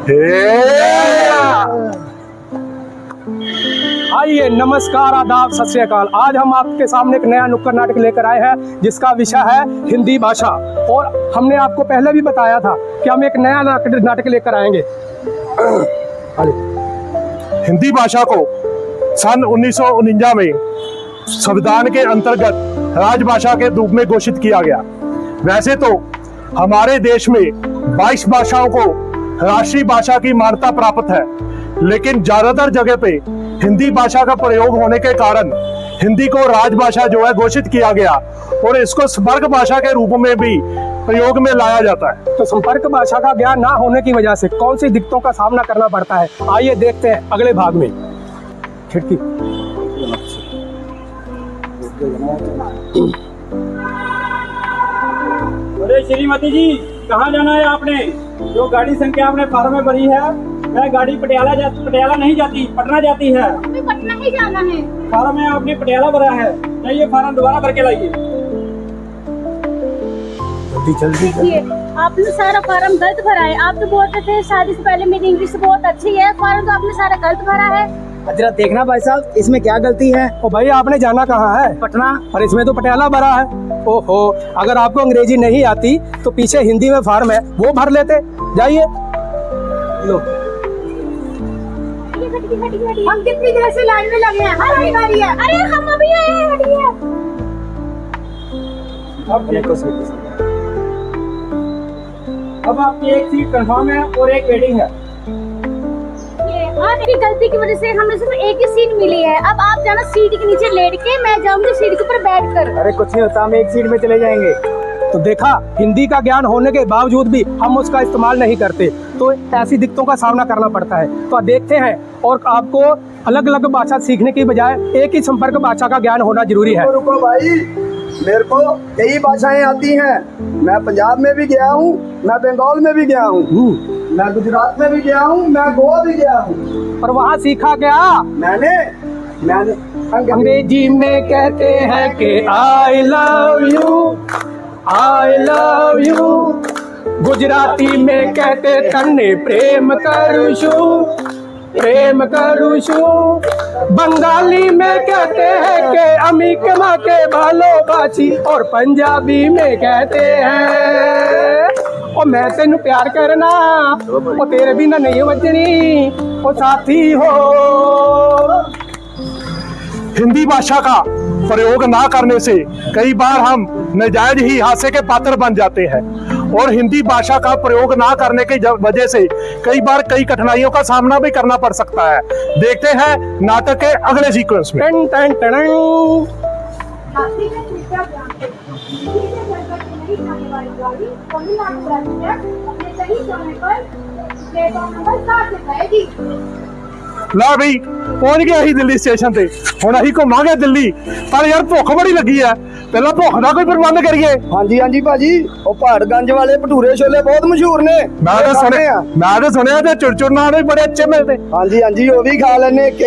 आइए, नमस्कार, आदाब, सत श्री अकाल। आज हम आपके सामने एक नया नुक्कड़ नाटक लेकर आए हैं जिसका विषय है हिंदी भाषा। और हमने आपको पहले भी बताया था कि हम एक नया नाटक लेकर आएंगे। हिंदी भाषा को सन 1949 में संविधान के अंतर्गत राजभाषा के रूप में घोषित किया गया। वैसे तो हमारे देश में 22 भाषाओं को राष्ट्रीय भाषा की मान्यता प्राप्त है, लेकिन ज्यादातर जगह पे हिंदी भाषा का प्रयोग होने के कारण हिंदी को राजभाषा जो है घोषित किया गया और इसको संपर्क भाषा के रूप में भी प्रयोग में लाया जाता है। तो संपर्क भाषा का ज्ञान ना होने की वजह से कौन सी दिक्कतों का सामना करना पड़ता है, आइए देखते हैं अगले भाग में। खिड़की अरे श्रीमती जी, कहाँ जाना है आपने? जो गाड़ी संख्या आपने फॉर्म में भरी है वह गाड़ी पटियाला नहीं जाती, पटना जाती है। हमें पटना ही जाना है। फॉर्म में आपने पटियाला भरा है, चाहिए फॉर्म दोबारा भर के लाइए। देखिए, आपने सारा फॉर्म गलत भरा है। आप तो बोलते थे शादी से पहले मेरी इंग्लिश बहुत अच्छी है, फॉर्म तो आपने सारा गलत भरा है। जरा देखना भाई साहब, इसमें क्या गलती है? ओ भाई, आपने जाना कहाँ है? पटना। और इसमें तो पटियाला भरा है। ओहो, अगर आपको अंग्रेजी नहीं आती तो पीछे हिंदी में फॉर्म है, वो भर लेते। जाइए। लो, हम कितनी देर से लाइन में लगे हैं, हमारी बारी है। अरे हम अभी आए हैं, हटिए। अब आपकी एक सीट कंफर्म है और एक वेटिंग है। आपकी गलती की वजह से हमें सिर्फ एक ही सीट मिली है। अब आप जाना सीट के नीचे लेट के, मैं जाऊंगी सीट के ऊपर बैठ कर। अरे कुछ नहीं होता, हम एक सीट में चले जाएंगे। तो देखा, हिंदी का ज्ञान होने के बावजूद भी हम उसका इस्तेमाल नहीं करते, तो ऐसी दिक्कतों का सामना करना पड़ता है। तो देखते हैं, और आपको अलग अलग भाषा सीखने की बजाय एक ही संपर्क भाषा का ज्ञान होना जरूरी है। रुको भाई, मेरे को कई भाषाएं आती हैं। मैं पंजाब में भी गया हूँ, मैं बंगाल में भी गया हूँ, मैं गुजरात में भी गया हूँ, मैं गोवा भी गया हूँ। पर वहाँ सीखा क्या? मैंने अंग्रेजी में कहते हैं कि आई लव यू, गुजराती में कहते तन्ने प्रेम करूशु, बंगाली में कहते हैं कि अमी कमा के भालो बाची, और पंजाबी में कहते हैं ओ मैं तेनू प्यार करना, ओ तेरे बिना नहीं वजनी, ओ साथी हो। हिंदी भाषा का प्रयोग ना करने से कई बार हम नाजायज ही हादसे के पात्र बन जाते हैं, और हिंदी भाषा का प्रयोग ना करने की वजह से कई बार कई कठिनाइयों का सामना भी करना पड़ सकता है। देखते हैं नाटक के अगले सीक्वेंस में। Ton ton ton. ला भाई, पहुंच गया ही दिल्ली स्टेशन पे। हुण असीं घुमांगे दिल्ली, पर यार भुख बड़ी लगी है, पहला भुख का कोई प्रबंध करिए। हाँ जी भाजी, वो पहाड़गंज वाले भटूरे छोले बहुत मशहूर ने। मैं तो सुनिया ते चुरचुर नान भी बड़े अच्छे मिलते। हाँ जी, वो भी खा लेने के।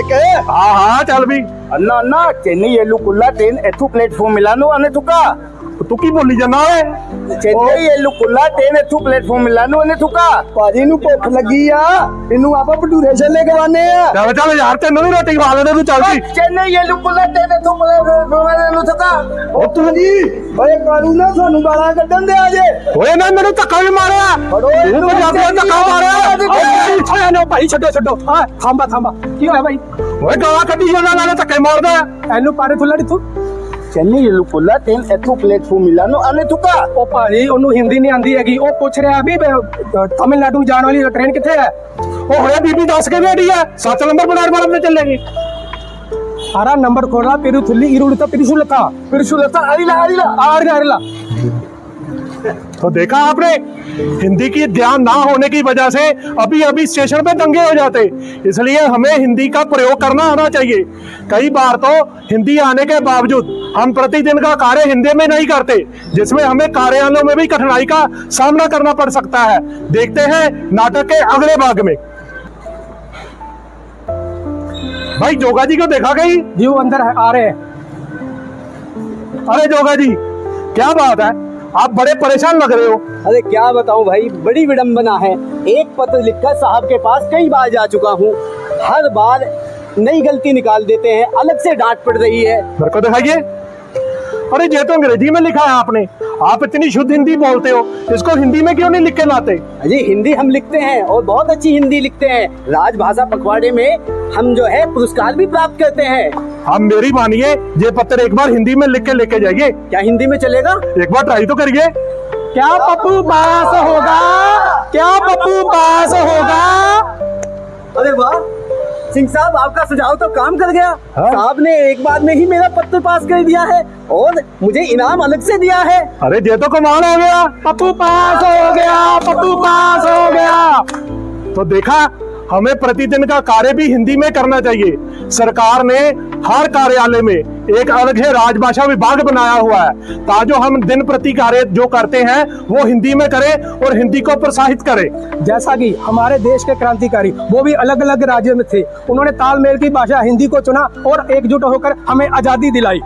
हाँ चल भी। अन्ना चेन्नई येलू कुल्ला ट्रेन एथू प्लेटफॉर्म मिलानो आने तुका। तू की बोली जाना है? चेन्नई येलू कुल्ला ट्रेन एथू प्लेटफॉर्म मिलानो आने तुका। पाजी नु भुख लगी आ, इनु आपा भटूरे छोले खवाने आ। चल यार, तेनू भी रोटी खवा लेने, तू चल जी। चेन्नई येलू कुल्ला ट्रेन एथू प्लेटफॉर्म मिलानो तुका। ओ तू जी, ओए कानू ना सानू गाਲਾਂ ਕੱਢਣ ਦੇ ਆਜੇ। ओए ना मेनू धक्का भी मारिया, तू पंजाबी ने धक्का मारिया। नो भाई, छड्डो। हाँ, थांबा की होया भाई? ओए गाਲਾਂ ਕੱਢੀ ਜਾਂਦਾ, नाले धक्के मारदा। एनू पारे थुल्ला दिथू। चेन्नई येलू कुल्ला ट्रेन एथू प्लेटफॉर्म मिलानो आने तुका। ओ भाई, ओनू हिंदी नहीं आंदी हैगी, ओ पूछ रहा भी तमिलनाडु जाने वाली ट्रेन किथे है? ओ होया बीबी 10 के बेटी है, 7 नंबर प्लेटफार्म पे चलेगी। आरा नंबर खोला, पेरुथुल्ली इरुड़ता पिरुसुलता आरिला। तो देखा आपने, हिंदी की ध्यान ना होने की वजह से अभी स्टेशन पे दंगे हो जाते, इसलिए हमें हिंदी का प्रयोग करना आना चाहिए। कई बार तो हिंदी आने के बावजूद हम प्रतिदिन का कार्य हिंदी में नहीं करते, जिसमें हमें कार्यालयों में भी कठिनाई का सामना करना पड़ सकता है। देखते हैं नाटक के अगले भाग में। भाई जोगा जी को देखा कहीं? जी वो अंदर है, आ रहे हैं। अरे जोगा जी, क्या बात है, आप बड़े परेशान लग रहे हो। अरे क्या बताऊं भाई, बड़ी विडंबना है। एक पत्र लिखकर साहब के पास कई बार जा चुका हूँ, हर बार नई गलती निकाल देते हैं, अलग से डांट पड़ रही है। मेरे को दिखाइए। अरे ये तो अंग्रेजी में लिखा है आपने, आप इतनी शुद्ध हिंदी बोलते हो, इसको हिंदी में क्यों नहीं लिख के लाते? जी हिंदी हम लिखते हैं और बहुत अच्छी हिंदी लिखते हैं। राजभाषा पखवाड़े में हम जो है पुरस्कार भी प्राप्त करते हैं। आप मेरी मानिए, ये पत्र एक बार हिंदी में लिख के लेके जाइए। क्या हिंदी में चलेगा? एक बार ट्राई तो करिए। क्या पप्पू पास होगा? क्या पप्पू पास होगा? अरे वाह सिंह साहब, आपका सुझाव तो काम कर गया। हाँ? साहब ने एक बार में ही मेरा पत्र पास कर दिया है और मुझे इनाम अलग से दिया है। अरे ये तो कमाल हो गया। पप्पू पास हो गया, पप्पू पास हो गया। तो देखा, हमें प्रतिदिन का कार्य भी हिंदी में करना चाहिए। सरकार ने हर कार्यालय में एक अलग है राजभाषा विभाग बनाया हुआ है, ताकि हम दिन प्रति कार्य जो करते हैं वो हिंदी में करें और हिंदी को प्रोत्साहित करें। जैसा कि हमारे देश के क्रांतिकारी वो भी अलग अलग राज्यों में थे, उन्होंने तालमेल की भाषा हिंदी को चुना और एकजुट होकर हमें आजादी दिलाई।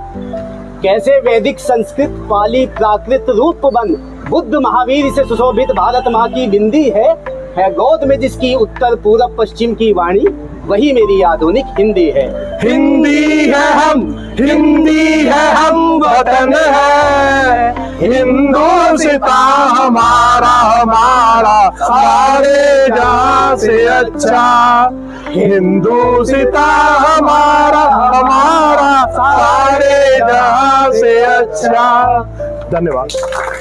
कैसे वैदिक, संस्कृत, पाली, प्राकृत रूप बन बुद्ध महावीर से सुशोभित भारत माँ की बिंदी है गोद में जिसकी उत्तर पूरब पश्चिम की वाणी, वही मेरी आधुनिक हिंदी है। हिंदी है हम, हिंदी है हम, वतन है हिंदुस्ता हमारा, हमारा सारे जहां से अच्छा। हिंदुस्ता हमारा, हमारा सारे जहां से अच्छा। धन्यवाद।